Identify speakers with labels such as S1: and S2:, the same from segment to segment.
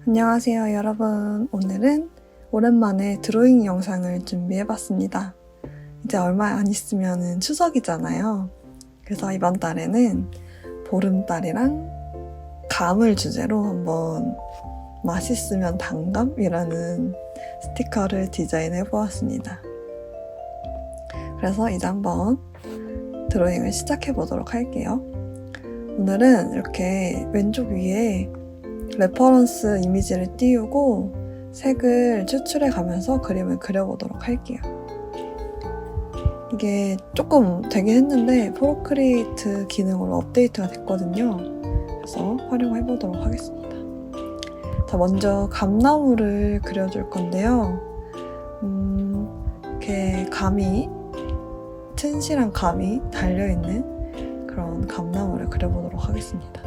S1: 안녕하세요 여러분. 오늘은 오랜만에 드로잉 영상을 준비해봤습니다. 이제 얼마 안 있으면 추석이잖아요. 그래서 이번 달에는 보름달이랑 감을 주제로 한번 맛있으면 단감이라는 스티커를 디자인해보았습니다. 그래서 이제 한번 드로잉을 시작해보도록 할게요. 오늘은 이렇게 왼쪽 위에 레퍼런스 이미지를 띄우고 색을 추출해 가면서 그림을 그려보도록 할게요. 이게 조금 되긴 했는데 프로크리에이트 기능으로 업데이트가 됐거든요. 그래서 활용해 보도록 하겠습니다. 자, 먼저 감나무를 그려줄 건데요. 이렇게 감이, 튼실한 감이 달려있는 그런 감나무를 그려보도록 하겠습니다.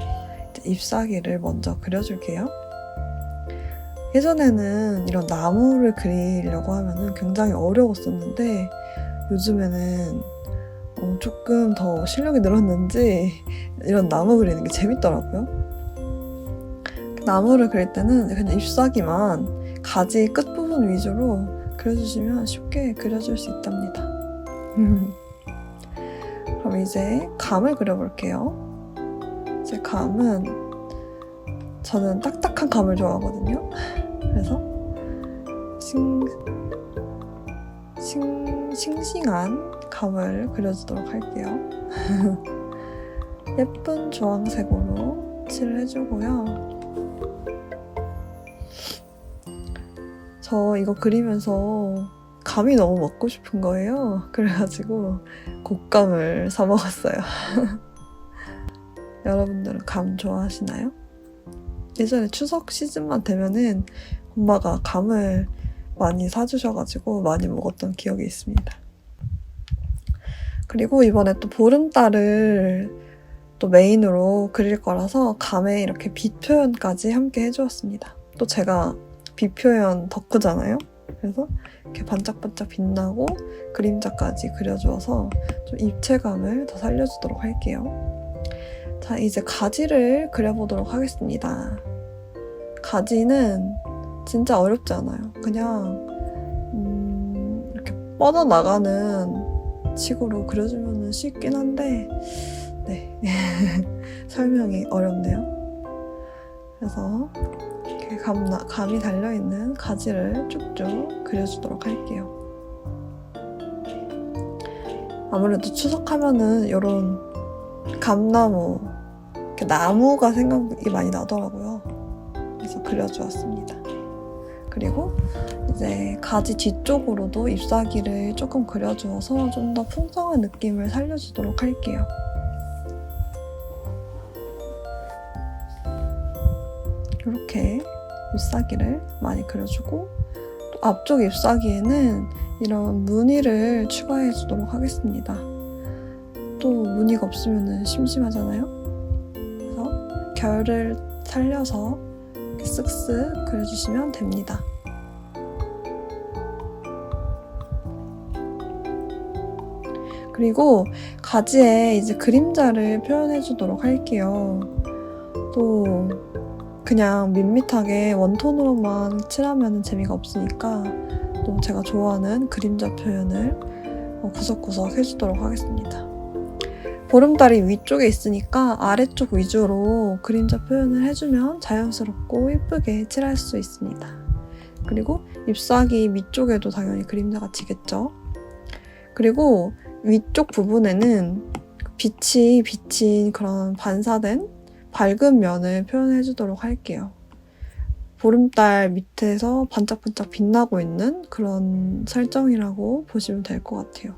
S1: 잎사귀를 먼저 그려줄게요. 예전에는 이런 나무를 그리려고 하면 굉장히 어려웠었는데 요즘에는 조금 더 실력이 늘었는지 이런 나무 그리는 게 재밌더라고요. 나무를 그릴 때는 그냥 잎사귀만 가지 끝부분 위주로 그려주시면 쉽게 그려줄 수 있답니다. 그럼 이제 감을 그려볼게요. 제 감은 저는 딱딱한 감을 좋아하거든요. 그래서 싱싱한 감을 그려주도록 할게요. 예쁜 주황색으로 칠을 해주고요. 저 이거 그리면서 감이 너무 먹고 싶은 거예요. 그래가지고 곶감을 사 먹었어요. 여러분들은 감 좋아하시나요? 예전에 추석 시즌만 되면은 엄마가 감을 많이 사주셔가지고 많이 먹었던 기억이 있습니다. 그리고 이번에 또 보름달을 또 메인으로 그릴 거라서 감에 이렇게 빛 표현까지 함께 해주었습니다. 또 제가 빛 표현 덕후잖아요? 그래서 이렇게 반짝반짝 빛나고 그림자까지 그려주어서 좀 입체감을 더 살려주도록 할게요. 자, 이제 가지를 그려보도록 하겠습니다. 가지는 진짜 어렵지 않아요. 그냥 이렇게 뻗어나가는 식으로 그려주면 쉽긴 한데 네 설명이 어렵네요. 그래서 이렇게 감이 달려있는 가지를 쭉쭉 그려주도록 할게요. 아무래도 추석하면은 이런 감나무, 이렇게 나무가 생각이 많이 나더라고요. 그래서 그려주었습니다. 그리고 이제 가지 뒤쪽으로도 잎사귀를 조금 그려주어서 좀 더 풍성한 느낌을 살려주도록 할게요. 이렇게 잎사귀를 많이 그려주고 또 앞쪽 잎사귀에는 이런 무늬를 추가해 주도록 하겠습니다. 또 무늬가 없으면 심심하잖아요. 그래서 결을 살려서 이렇게 쓱쓱 그려주시면 됩니다. 그리고 가지에 이제 그림자를 표현해 주도록 할게요. 또 그냥 밋밋하게 원톤으로만 칠하면 재미가 없으니까 또 제가 좋아하는 그림자 표현을 구석구석 해주도록 하겠습니다. 보름달이 위쪽에 있으니까 아래쪽 위주로 그림자 표현을 해주면 자연스럽고 예쁘게 칠할 수 있습니다. 그리고 잎사귀 밑쪽에도 당연히 그림자가 지겠죠. 그리고 위쪽 부분에는 빛이 비친 그런 반사된 밝은 면을 표현해주도록 할게요. 보름달 밑에서 반짝반짝 빛나고 있는 그런 설정이라고 보시면 될 것 같아요.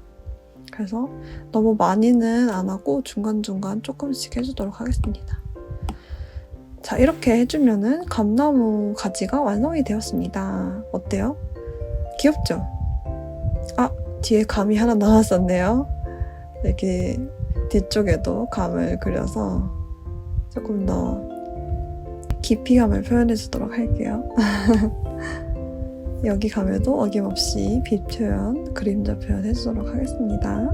S1: 그래서 너무 많이는 안 하고 중간중간 조금씩 해주도록 하겠습니다. 자, 이렇게 해주면은 감나무 가지가 완성이 되었습니다. 어때요? 귀엽죠? 아, 뒤에 감이 하나 나왔었네요. 이렇게 뒤쪽에도 감을 그려서 조금 더 깊이감을 표현해주도록 할게요. 여기 감에도 어김없이 빛 표현, 그림자 표현 해주도록 하겠습니다.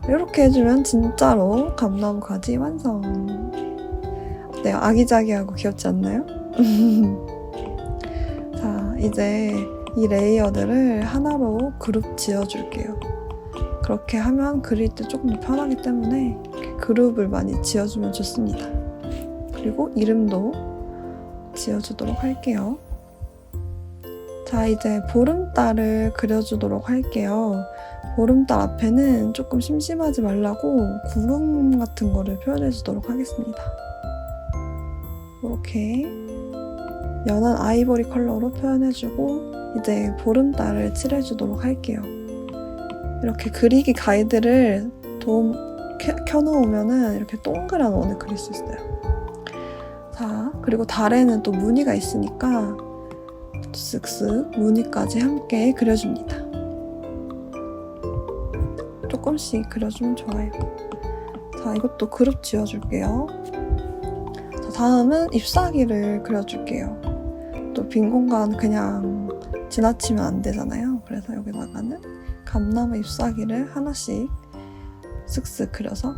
S1: 이렇게 해주면 진짜로 감나무 가지 완성! 어때요? 아기자기하고 귀엽지 않나요? 자, 이제 이 레이어들을 하나로 그룹 지어줄게요. 그렇게 하면 그릴 때 조금 더 편하기 때문에 이렇게 그룹을 많이 지어주면 좋습니다. 그리고 이름도 지어주도록 할게요. 자, 이제 보름달을 그려주도록 할게요. 보름달 앞에는 조금 심심하지 말라고 구름 같은 거를 표현해주도록 하겠습니다. 이렇게 연한 아이보리 컬러로 표현해주고 이제 보름달을 칠해주도록 할게요. 이렇게 그리기 가이드를 켜놓으면은 이렇게 동그란 원을 그릴 수 있어요. 자, 그리고 달에는 또 무늬가 있으니까 쓱쓱 무늬까지 함께 그려줍니다. 조금씩 그려주면 좋아요. 자, 이것도 그룹 지어줄게요. 자, 다음은 잎사귀를 그려줄게요. 또 빈 공간 그냥 지나치면 안 되잖아요. 그래서 여기다가는 감나무 잎사귀를 하나씩 쓱쓱 그려서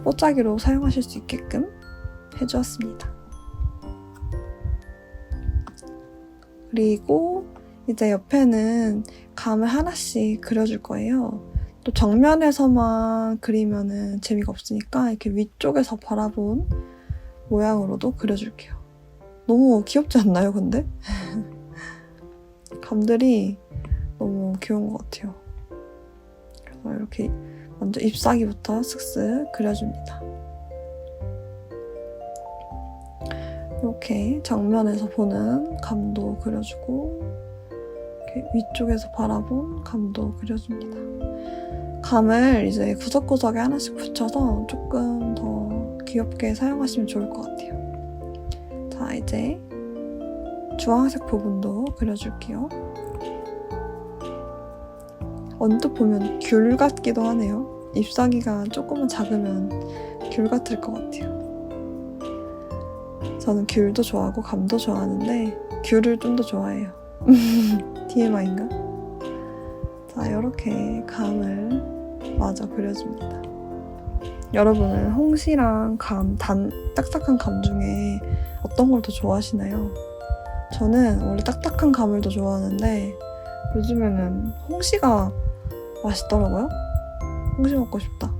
S1: 뽀짝이로 사용하실 수 있게끔 해주었습니다. 그리고 이제 옆에는 감을 하나씩 그려줄 거예요. 또 정면에서만 그리면은 재미가 없으니까 이렇게 위쪽에서 바라본 모양으로도 그려줄게요. 너무 귀엽지 않나요, 근데? 감들이 너무 귀여운 것 같아요. 그래서 이렇게 먼저 잎사귀부터 쓱쓱 그려줍니다. 이렇게 정면에서 보는 감도 그려주고 이렇게 위쪽에서 바라본 감도 그려줍니다. 감을 이제 구석구석에 하나씩 붙여서 조금 더 귀엽게 사용하시면 좋을 것 같아요. 자, 이제 주황색 부분도 그려줄게요. 언뜻 보면 귤 같기도 하네요. 잎사귀가 조금만 작으면 귤 같을 것 같아요. 저는 귤도 좋아하고 감도 좋아하는데 귤을 좀 더 좋아해요. TMI인가? 자, 이렇게 감을 마저 그려줍니다. 여러분은 홍시랑 감, 딱딱한 감 중에 어떤 걸 더 좋아하시나요? 저는 원래 딱딱한 감을 더 좋아하는데 요즘에는 홍시가 맛있더라고요. 홍시 먹고 싶다.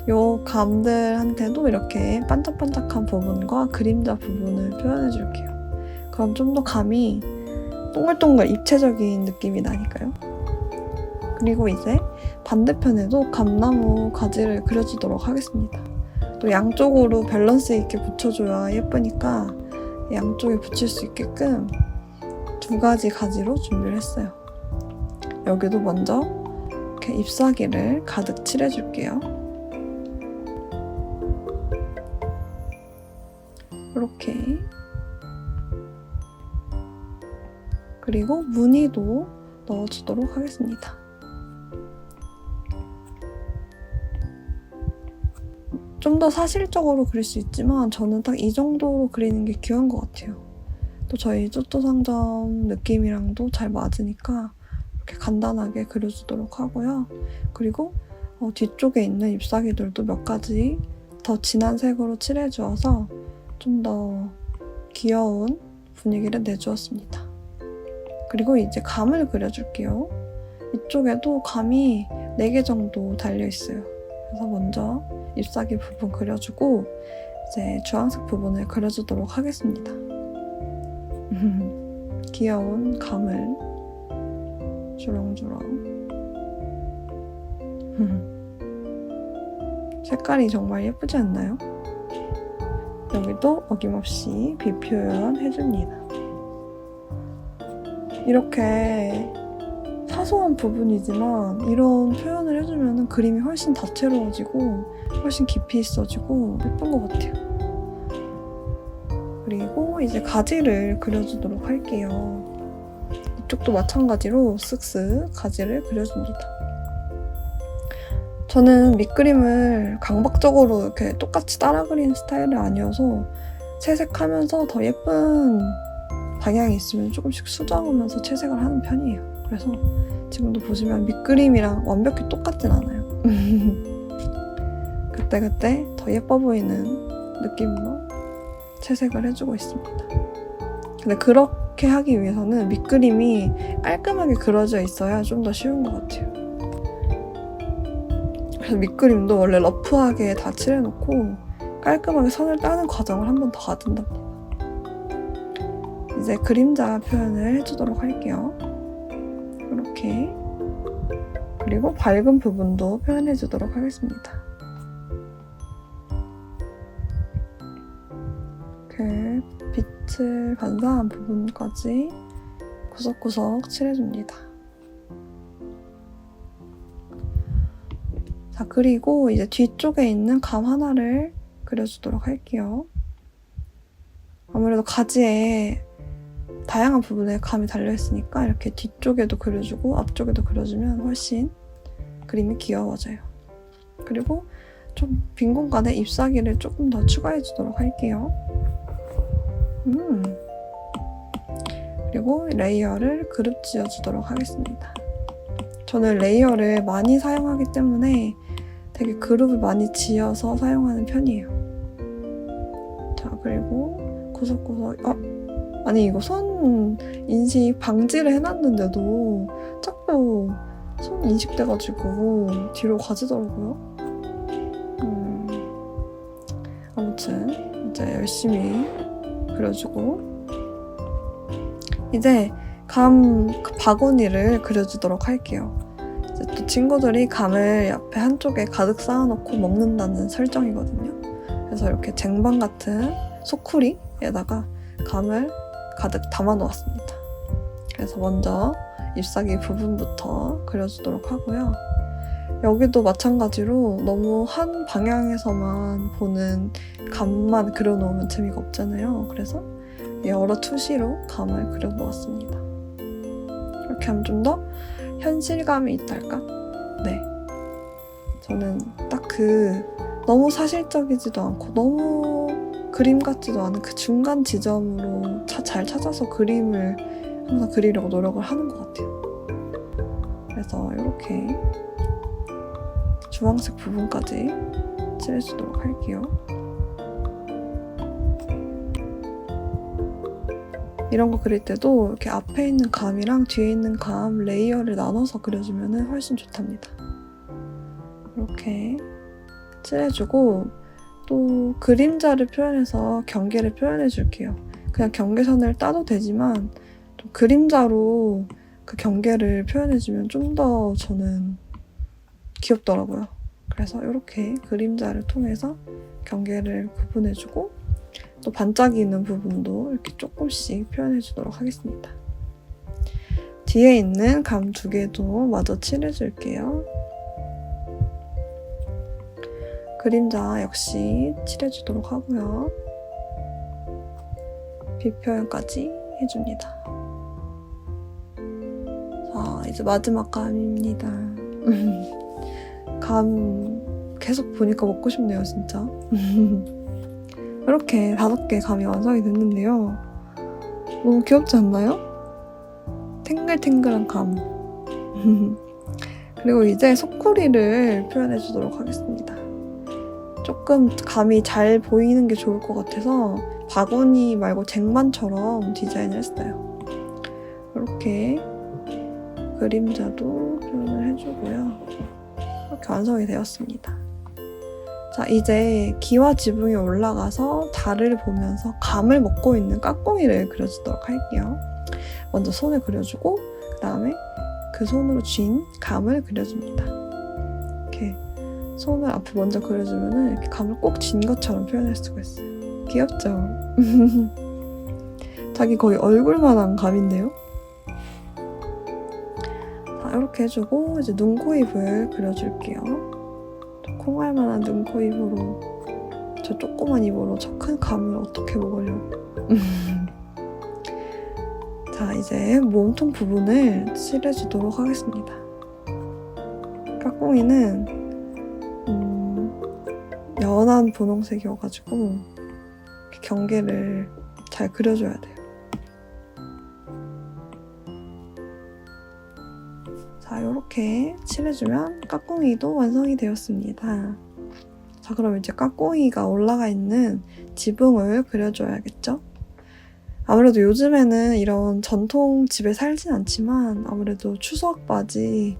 S1: 요 감들한테도 이렇게 반짝반짝한 부분과 그림자 부분을 표현해줄게요. 그럼 좀 더 감이 동글동글 입체적인 느낌이 나니까요. 그리고 이제 반대편에도 감나무 가지를 그려주도록 하겠습니다. 또 양쪽으로 밸런스 있게 붙여줘야 예쁘니까 양쪽에 붙일 수 있게끔 2가지 가지로 준비를 했어요. 여기도 먼저 이렇게 잎사귀를 가득 칠해줄게요. 이렇게. 그리고 무늬도 넣어주도록 하겠습니다. 좀 더 사실적으로 그릴 수 있지만 저는 딱 이 정도로 그리는 게 귀여운 것 같아요. 또 저희 쪼쪼 상점 느낌이랑도 잘 맞으니까 이렇게 간단하게 그려주도록 하고요. 그리고 뒤쪽에 있는 잎사귀들도 몇 가지 더 진한 색으로 칠해주어서 좀 더 귀여운 분위기를 내주었습니다. 그리고 이제 감을 그려줄게요. 이쪽에도 감이 4개 정도 달려있어요. 그래서 먼저 잎사귀 부분 그려주고 이제 주황색 부분을 그려주도록 하겠습니다. 귀여운 감을 주렁주렁. 색깔이 정말 예쁘지 않나요? 여기도 어김없이 비표현 해줍니다. 이렇게 사소한 부분이지만 이런 표현을 해주면 그림이 훨씬 다채로워지고 훨씬 깊이 있어지고 예쁜 것 같아요. 그리고 이제 가지를 그려주도록 할게요. 이쪽도 마찬가지로 쓱쓱 가지를 그려줍니다. 저는 밑그림을 강박적으로 이렇게 똑같이 따라 그리는 스타일이 아니어서 채색하면서 더 예쁜 방향이 있으면 조금씩 수정하면서 채색을 하는 편이에요. 그래서 지금도 보시면 밑그림이랑 완벽히 똑같진 않아요. 그때그때 더 예뻐 보이는 느낌으로 채색을 해주고 있습니다. 근데 그렇게 하기 위해서는 밑그림이 깔끔하게 그려져 있어야 좀 더 쉬운 것 같아요. 그래서 밑그림도 원래 러프하게 다 칠해놓고 깔끔하게 선을 따는 과정을 한 번 더 가둔답니다. 이제 그림자 표현을 해주도록 할게요. 이렇게. 그리고 밝은 부분도 표현해주도록 하겠습니다. 이렇게 빛을 반사한 부분까지 구석구석 칠해줍니다. 자, 그리고 이제 뒤쪽에 있는 감 하나를 그려주도록 할게요. 아무래도 가지에 다양한 부분에 감이 달려있으니까 이렇게 뒤쪽에도 그려주고 앞쪽에도 그려주면 훨씬 그림이 귀여워져요. 그리고 좀 빈 공간에 잎사귀를 조금 더 추가해주도록 할게요. 그리고 레이어를 그룹 지어주도록 하겠습니다. 저는 레이어를 많이 사용하기 때문에 되게 그룹을 많이 지어서 사용하는 편이에요. 자, 그리고 구석구석 아니 이거 손 인식 방지를 해놨는데도 자꾸 손 인식돼가지고 뒤로 가지더라고요. 아무튼 이제 열심히 그려주고 이제 감 바구니를 그려주도록 할게요. 이제 또 친구들이 감을 옆에 한쪽에 가득 쌓아놓고 먹는다는 설정이거든요. 그래서 이렇게 쟁반 같은 소쿠리에다가 감을 가득 담아놓았습니다. 그래서 먼저 잎사귀 부분부터 그려주도록 하고요. 여기도 마찬가지로 너무 한 방향에서만 보는 감만 그려놓으면 재미가 없잖아요. 그래서 여러 투시로 감을 그려놓았습니다. 이렇게 하면 좀 더 현실감이 있달까? 네. 저는 딱 너무 사실적이지도 않고 너무 그림 같지도 않은 그 중간 지점으로 잘 찾아서 그림을 항상 그리려고 노력을 하는 것 같아요. 그래서 이렇게 주황색 부분까지 칠해주도록 할게요. 이런 거 그릴 때도 이렇게 앞에 있는 감이랑 뒤에 있는 감 레이어를 나눠서 그려주면 훨씬 좋답니다. 이렇게 칠해주고 또 그림자를 표현해서 경계를 표현해 줄게요. 그냥 경계선을 따도 되지만 좀 그림자로 그 경계를 표현해주면 좀 더 저는 귀엽더라고요. 그래서 이렇게 그림자를 통해서 경계를 구분해주고 또 반짝이는 부분도 이렇게 조금씩 표현해주도록 하겠습니다. 뒤에 있는 감 2개도 마저 칠해줄게요. 그림자 역시 칠해주도록 하고요. 빛 표현까지 해줍니다. 자, 이제 마지막 감입니다. 감 계속 보니까 먹고 싶네요, 진짜. 이렇게 5개 감이 완성이 됐는데요. 너무 귀엽지 않나요? 탱글탱글한 감. 그리고 이제 소쿠리를 표현해주도록 하겠습니다. 조금 감이 잘 보이는 게 좋을 것 같아서 바구니 말고 쟁반처럼 디자인을 했어요. 이렇게 그림자도 표현을 해주고요. 이렇게 완성이 되었습니다. 자, 이제 기와 지붕에 올라가서 달을 보면서 감을 먹고 있는 까꿍이를 그려주도록 할게요. 먼저 손을 그려주고 그 다음에 그 손으로 쥔 감을 그려줍니다. 이렇게 손을 앞에 먼저 그려주면 이렇게 감을 꼭 쥔 것처럼 표현할 수가 있어요. 귀엽죠? 자기 거의 얼굴만한 감인데요? 자, 이렇게 해주고 이제 눈, 코, 입을 그려줄게요. 콩알만한 눈, 코, 입으로 저 조그만 입으로 저 큰 감을 어떻게 먹으려고. 자, 이제 몸통 부분을 칠해주도록 하겠습니다. 까꿍이는 연한 분홍색이어가지고 이렇게 경계를 잘 그려줘야 돼요. 자, 이렇게 칠해주면 까꿍이도 완성이 되었습니다. 자, 그럼 이제 까꿍이가 올라가 있는 지붕을 그려줘야겠죠? 아무래도 요즘에는 이런 전통 집에 살진 않지만 아무래도 추석 맞이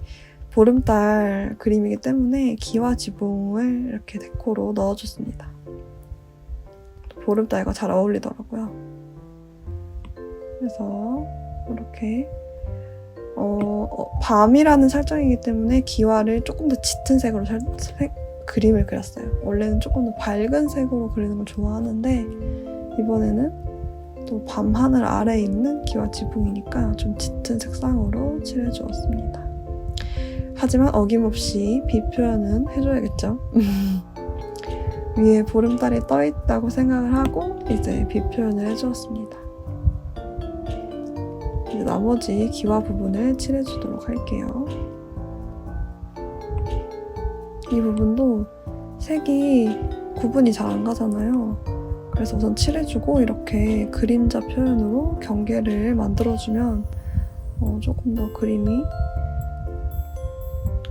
S1: 보름달 그림이기 때문에 기와 지붕을 이렇게 데코로 넣어줬습니다. 보름달과 잘 어울리더라고요. 그래서 이렇게 밤이라는 설정이기 때문에 기와를 조금 더 짙은 색으로 그림을 그렸어요. 원래는 조금 더 밝은 색으로 그리는 걸 좋아하는데 이번에는 또 밤하늘 아래에 있는 기와 지붕이니까 좀 짙은 색상으로 칠해주었습니다. 하지만 어김없이 빛 표현은 해줘야겠죠. 위에 보름달이 떠있다고 생각을 하고 이제 빛 표현을 해주었습니다. 이제 나머지 기와 부분을 칠해주도록 할게요. 이 부분도 색이 구분이 잘 안 가잖아요. 그래서 우선 칠해주고 이렇게 그림자 표현으로 경계를 만들어주면 조금 더 그림이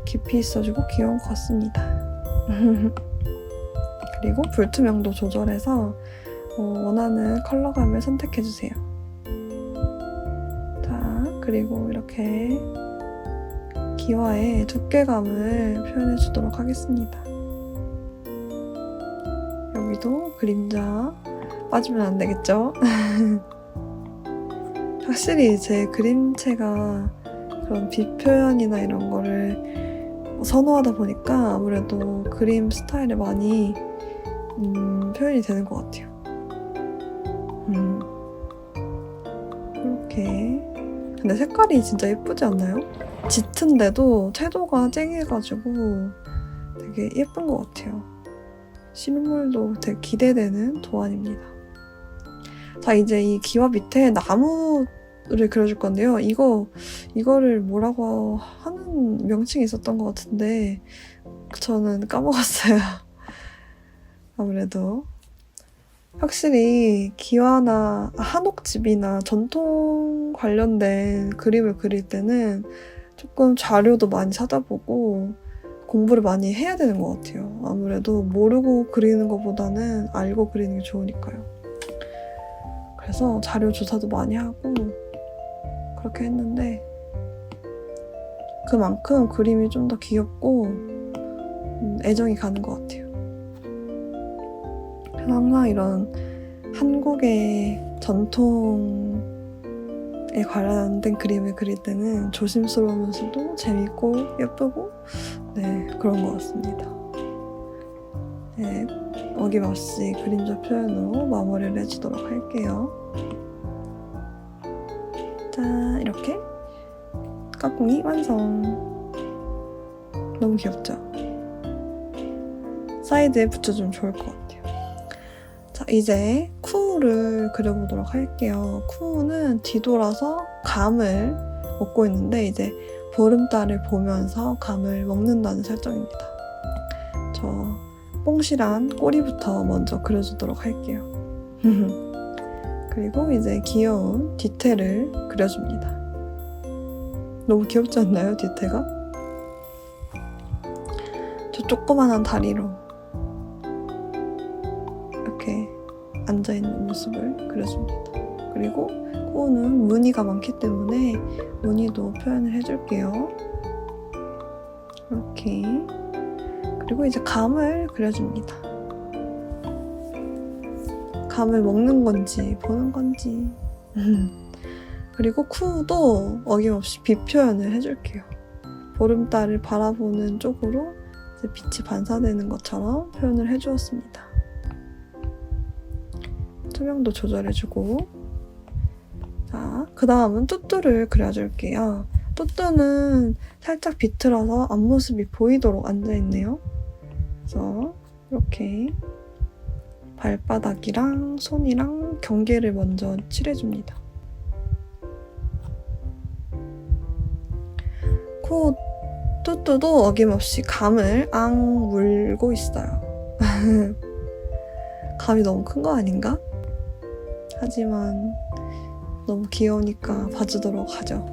S1: 깊이 있어지고 귀여운 것 같습니다. 그리고 불투명도 조절해서 원하는 컬러감을 선택해주세요. 자, 그리고 이렇게 기와의 두께감을 표현해주도록 하겠습니다. 여기도 그림자 빠지면 안 되겠죠? 확실히 제 그림체가 그런 빛 표현이나 이런 거를 선호하다 보니까 아무래도 그림 스타일에 많이 표현이 되는 것 같아요. 이렇게. 근데 색깔이 진짜 예쁘지 않나요? 짙은데도 채도가 쨍해가지고 되게 예쁜 것 같아요. 실물도 되게 기대되는 도안입니다. 자, 이제 이 기와 밑에 나무를 그려줄 건데요. 이거를 뭐라고 하는 명칭이 있었던 것 같은데 저는 까먹었어요. 아무래도 확실히 기와나 한옥집이나 전통 관련된 그림을 그릴 때는 조금 자료도 많이 찾아보고 공부를 많이 해야 되는 것 같아요. 아무래도 모르고 그리는 것보다는 알고 그리는 게 좋으니까요. 그래서 자료 조사도 많이 하고 그렇게 했는데 그만큼 그림이 좀 더 귀엽고 애정이 가는 것 같아요. 그래서 항상 이런 한국의 전통에 관련된 그림을 그릴 때는 조심스러우면서도 재밌고 예쁘고 그런 것 같습니다. 네, 어김없이 그림자 표현으로 마무리를 해주도록 할게요. 자, 이렇게 까꿍이 완성. 너무 귀엽죠? 사이드에 붙여주면 좋을 것 같아요. 자, 이제 쿠우를 그려보도록 할게요. 쿠우는 뒤돌아서 감을 먹고 있는데 이제 보름달을 보면서 감을 먹는다는 설정입니다. 저 뽕실한 꼬리부터 먼저 그려주도록 할게요. 그리고 이제 귀여운 뒤태를 그려줍니다. 너무 귀엽지 않나요, 뒤태가? 저 조그만한 다리로 이렇게 앉아있는 모습을 그려줍니다. 그리고 코는 무늬가 많기 때문에 무늬도 표현을 해줄게요. 이렇게. 그리고 이제 감을 그려줍니다. 감을 먹는 건지 보는 건지. 그리고 쿠도 어김없이 빛 표현을 해줄게요. 보름달을 바라보는 쪽으로 이제 빛이 반사되는 것처럼 표현을 해주었습니다. 투명도 조절해주고. 자, 그 다음은 뚜뚜를 그려줄게요. 뚜뚜는 살짝 비틀어서 앞모습이 보이도록 앉아있네요. 그래서 이렇게 발바닥이랑 손이랑 경계를 먼저 칠해줍니다. 코 뚜뚜도 어김없이 감을 앙 물고 있어요. 감이 너무 큰 거 아닌가? 하지만 너무 귀여우니까 봐주도록 하죠.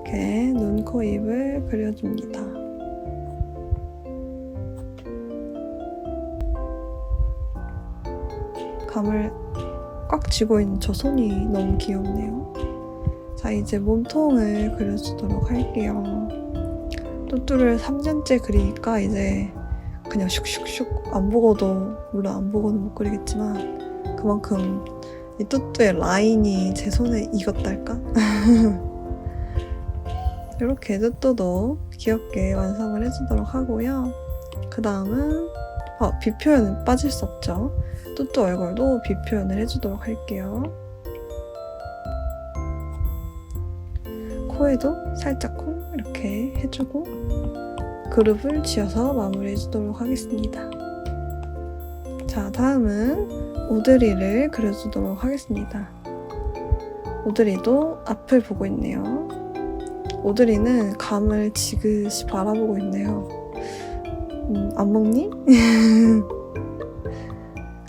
S1: 이렇게 눈, 코, 입을 그려줍니다. 감을 꽉 쥐고 있는 저 손이 너무 귀엽네요. 자, 이제 몸통을 그려주도록 할게요. 뚜뚜를 3년째 그리니까 이제 그냥 슉슉슉 안 보고도, 물론 안 보고는 못 그리겠지만 그만큼 이 뚜뚜의 라인이 제 손에 익었달까? 이렇게 뚜뚜도 귀엽게 완성을 해주도록 하고요. 그 다음은 비 표현은 빠질 수 없죠. 뚜뚜 얼굴도 비 표현을 해주도록 할게요. 코에도 살짝 콩 이렇게 해주고 그룹을 지어서 마무리해주도록 하겠습니다. 자, 다음은 오드리를 그려주도록 하겠습니다. 오드리도 앞을 보고 있네요. 오드리는 감을 지그시 바라보고 있네요. 안 먹니?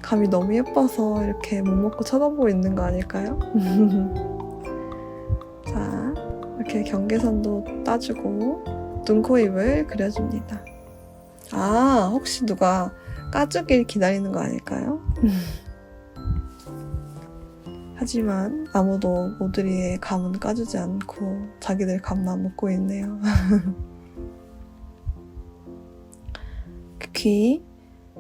S1: 감이 너무 예뻐서 이렇게 못 먹고 쳐다보고 있는 거 아닐까요? 자, 이렇게 경계선도 따주고 눈, 코, 입을 그려줍니다. 아, 혹시 누가 까주길 기다리는 거 아닐까요? 하지만 아무도 오드리의 감은 까주지 않고 자기들 감만 먹고 있네요. 귀,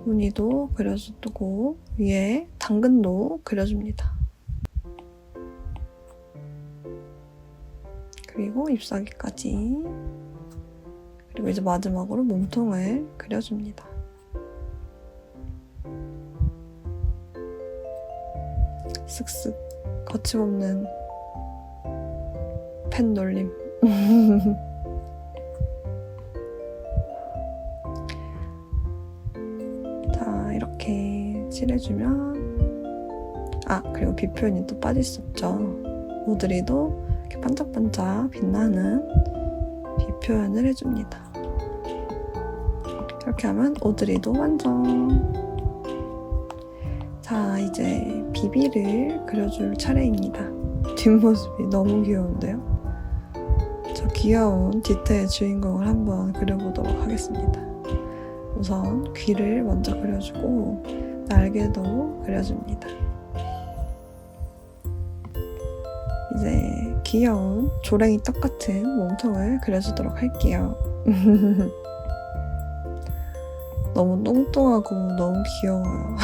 S1: 무늬도 그려주고 위에 당근도 그려줍니다. 그리고 잎사귀까지. 그리고 이제 마지막으로 몸통을 그려줍니다. 쓱쓱 거침없는 펜 돌림. 자, 이렇게 칠해주면, 그리고 비 표현이 또 빠질 수 없죠. 오드리도 이렇게 반짝반짝 빛나는 비 표현을 해줍니다. 이렇게 하면 오드리도 완성! 자, 이제 비비를 그려줄 차례입니다. 뒷모습이 너무 귀여운데요? 저 귀여운 디테일 주인공을 한번 그려보도록 하겠습니다. 우선 귀를 먼저 그려주고 날개도 그려줍니다. 이제 귀여운 조랭이 떡 같은 몸통을 그려주도록 할게요. 너무 똥똥하고 너무 귀여워요.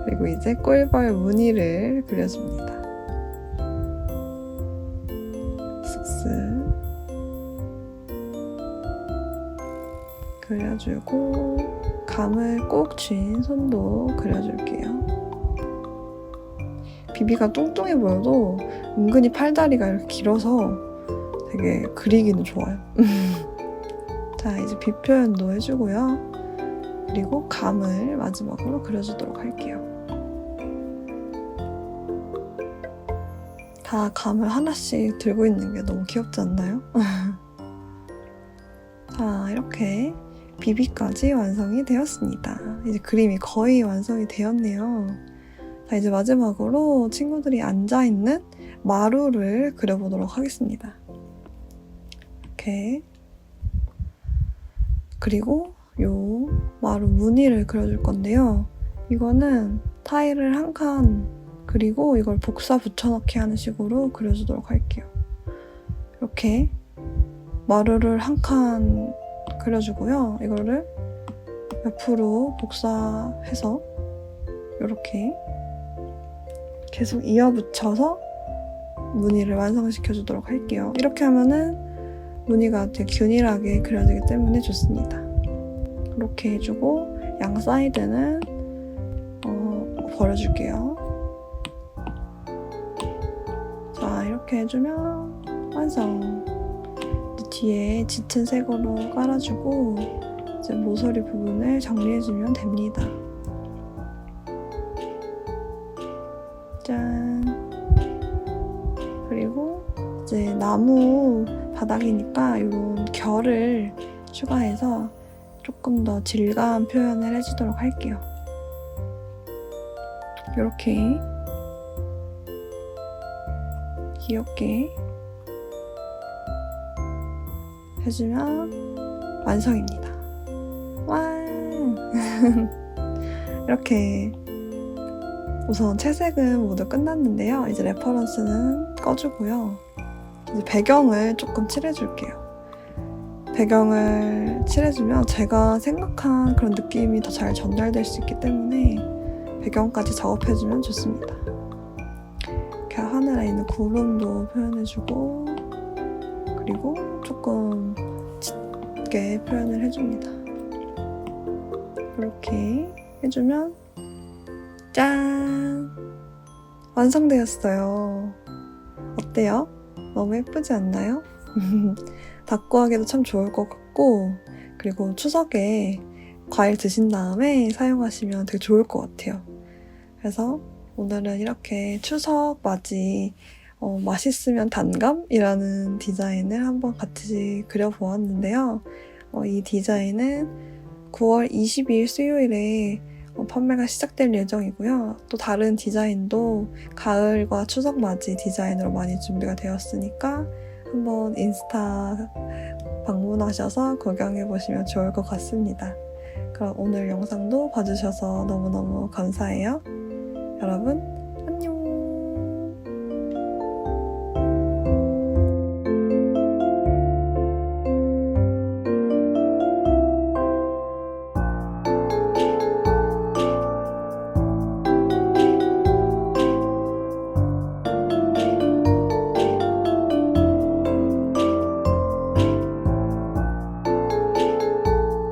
S1: 그리고 이제 꿀벌 무늬를 그려줍니다. 쓱쓱 그려주고 감을 꼭 쥔 손도 그려줄게요. 비비가 뚱뚱해 보여도 은근히 팔다리가 이렇게 길어서 되게 그리기는 좋아요. 자, 이제 비 표현도 해주고요. 그리고 감을 마지막으로 그려주도록 할게요. 다 감을 하나씩 들고 있는 게 너무 귀엽지 않나요? 자, 이렇게 비비까지 완성이 되었습니다. 이제 그림이 거의 완성이 되었네요. 자, 이제 마지막으로 친구들이 앉아있는 마루를 그려보도록 하겠습니다. 이렇게. 그리고 요 마루 무늬를 그려줄 건데요. 이거는 타일을 한 칸 그리고 이걸 복사 붙여넣기 하는 식으로 그려주도록 할게요. 이렇게 마루를 한 칸 그려주고요. 이거를 옆으로 복사해서 이렇게 계속 이어붙여서 무늬를 완성시켜주도록 할게요. 이렇게 하면은 무늬가 되게 균일하게 그려지기 때문에 좋습니다. 이렇게 해주고 양 사이드는 버려줄게요. 자, 이렇게 해주면 완성! 뒤에 짙은 색으로 깔아주고 이제 모서리 부분을 정리해주면 됩니다. 짠! 그리고 이제 나무 바닥이니까 이런 결을 추가해서 조금 더 질감 표현을 해주도록 할게요. 이렇게 귀엽게 해주면 완성입니다. 와! 이렇게 우선 채색은 모두 끝났는데요. 이제 레퍼런스는 꺼주고요. 이제 배경을 조금 칠해줄게요. 배경을 칠해주면 제가 생각한 그런 느낌이 더 잘 전달될 수 있기 때문에 배경까지 작업해주면 좋습니다. 이렇게 하늘에 있는 구름도 표현해주고 그리고 조금 짙게 표현을 해줍니다. 이렇게 해주면 짠! 완성되었어요. 어때요? 너무 예쁘지 않나요? 닦고하기도 참 좋을 것 같고 그리고 추석에 과일 드신 다음에 사용하시면 되게 좋을 것 같아요. 그래서 오늘은 이렇게 추석 맞이 맛있으면 단감이라는 디자인을 한번 같이 그려보았는데요. 이 디자인은 9월 22일 수요일에 판매가 시작될 예정이고요. 또 다른 디자인도 가을과 추석 맞이 디자인으로 많이 준비가 되었으니까 한번 인스타 방문하셔서 구경해보시면 좋을 것 같습니다. 그럼 오늘 영상도 봐주셔서 너무너무 감사해요. 여러분